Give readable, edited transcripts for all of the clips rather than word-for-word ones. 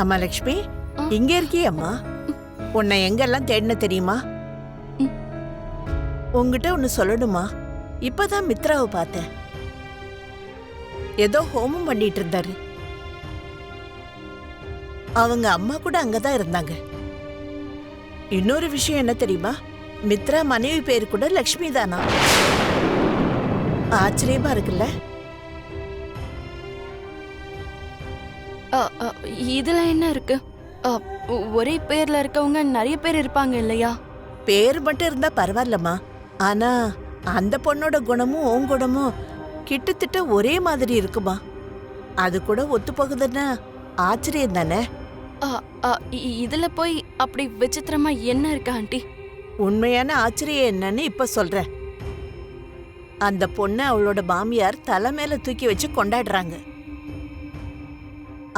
அம்மா லக்ஷ்மி, இங்க இருக்கியே அம்மா. உன்னை எங்கெல்லாம் தேடின தெரியுமா? உங்ககிட்ட ஒன்னு சொல்லணுமா? இப்பதான் மித்ராவை பார்த்தேன். ஏதோ ஹோமம் பண்ணிட்டு இருந்தாரு. அவங்க அம்மா கூட அங்கதான் இருந்தாங்க. இன்னொரு விஷயம் என்ன தெரியுமா? மித்ரா மனைவி பேரு கூட லக்ஷ்மி தானா? ஆச்சரியமா இருக்குல்ல? இதுல என்ன இருக்கு? ஒரே பேர்ல இருக்கவங்க நிறைய பேர் இருப்பாங்க இல்லையா? பேர் மட்டும் இருந்தா பரவாயில்லம்மா. ஆனா அந்த பொண்ணோட குணமும் உன் குணமும் கிட்டத்தட்ட ஒரே மாதிரி இருக்குமா? அது கூட ஒத்து போகுதுன்னா ஆச்சரியம் தானே? இதுல போய் அப்படி விசித்திரமா என்ன இருக்கு ஆண்டி? உண்மையான ஆச்சரியம் என்னன்னு இப்ப சொல்றேன். அந்த பொண்ணு அவளோட மாமியார் தலை மேல தூக்கி வச்சு கொண்டாடுறாங்க.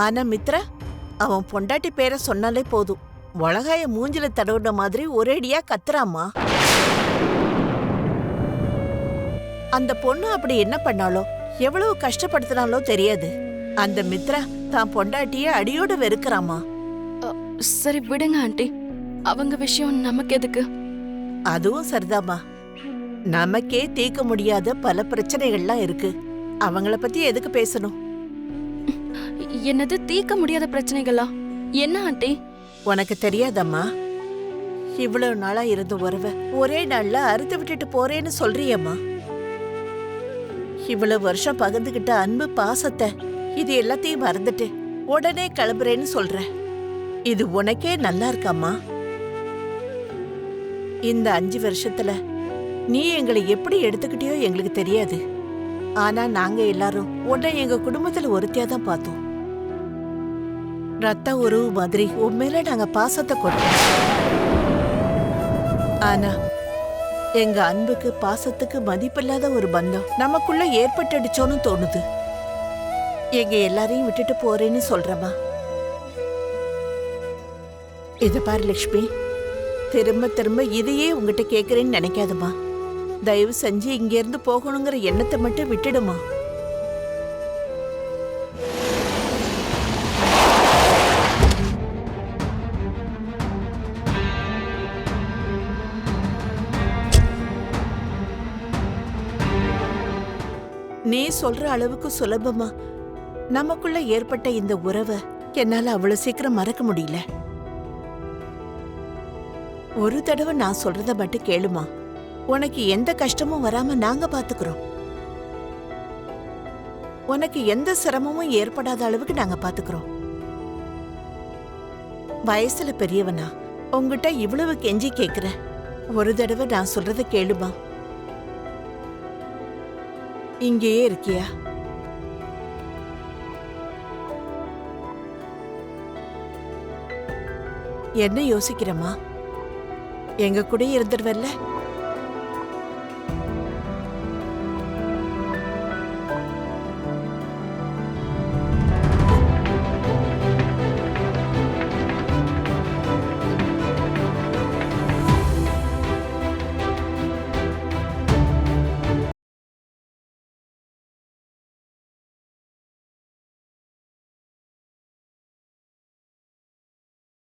ஆனா மித்ரா அவன் பொண்டாட்டி பேரை சொன்னாலே போதும், உலகாய மூஞ்சில தடவுன மாதிரி ஒரேடியா கத்துறாமா. அந்த பொண்ணு அப்படி என்ன பண்ணாலோ, எவ்வளவு கஷ்டப்படுத்தினாலோ தெரியாது. அந்த மித்ரா தான் பொண்டாட்டிய அடியோடு வெறுக்கிறாமா. சரி விடுங்க ஆண்டி, அவங்க விஷயம் நமக்கு எதுக்கு? அதுவும் சரிதாமா. நமக்கே தீர்க்க முடியாத பல பிரச்சனைகள்லாம் இருக்கு. அவங்கள பத்தி எதுக்கு பேசணும்? என்னது தீர்க்க முடியாத பிரச்சனைகளா? என்ன ஆண்டி? உனக்கு தெரியாதம்மா, இவ்வளவு நாளா இருந்த உறவை ஒரே நாள்ல அறுத்து விட்டுட்டு போறேன்னு சொல்றியம்மா. இவ்வளவு வருஷம் பகிர்ந்துகிட்ட அன்பு பாசத்தை இது எல்லாத்தையும் மறந்துட்டு உடனே கிளம்புறேன்னு சொல்ற. இது உனக்கே நல்லா இருக்காமா? இந்த 5 வருஷத்துல நீ எங்களை எப்படி எடுத்துக்கிட்டியோ எங்களுக்கு தெரியாது. ஆனா நாங்க எல்லாரும் உன்னை எங்க குடும்பத்துல ஒருத்தியா தான் பார்த்தோம். ரத்த உறவு மாதிரி உன் மேல நாங்க பாசத்தை கொடுத்தோம். ஆனா எங்க அன்புக்கு பாசத்துக்கு மதிப்பில்லாத ஒரு பந்தம் நமக்குள்ள ஏற்பட்டுடுச்சோன்னு தோணுது. எங்க எல்லாரையும் விட்டுட்டு போறேன்னு சொல்றமா. இத பாரு லட்சுமி, திரும்ப திரும்ப இதையே உங்ககிட்ட கேக்குறேன்னு நினைக்காதமா. தயவு செஞ்சு இங்க இருந்து போகணுங்கிற எண்ணத்தை மட்டும் விட்டுடுமா. நீ சொல்ற அளவுக்கு சுலபமா நமக்குள்ள ஏற்பட்ட இந்த உறவை என்னால அவ்வளவு சீக்கிரம் மறக்க முடியல. ஒரு தடவை நான் சொல்றத மட்டும் கேளுமா. உனக்கு எந்த கஷ்டமும் வராம நாங்க பாத்துக்கிறோம். உனக்கு எந்த சிரமமும் ஏற்படாத அளவுக்கு நாங்க பாத்துக்கிறோம். வயசுல பெரியவனா உங்ககிட்ட இவ்வளவு கெஞ்சி கேக்குற. ஒரு தடவை நான் சொல்றத கேளுமா. இங்கேயே இருக்கியா? என்ன யோசிக்கிறமா? எங்க கூட இருந்துருவல்ல?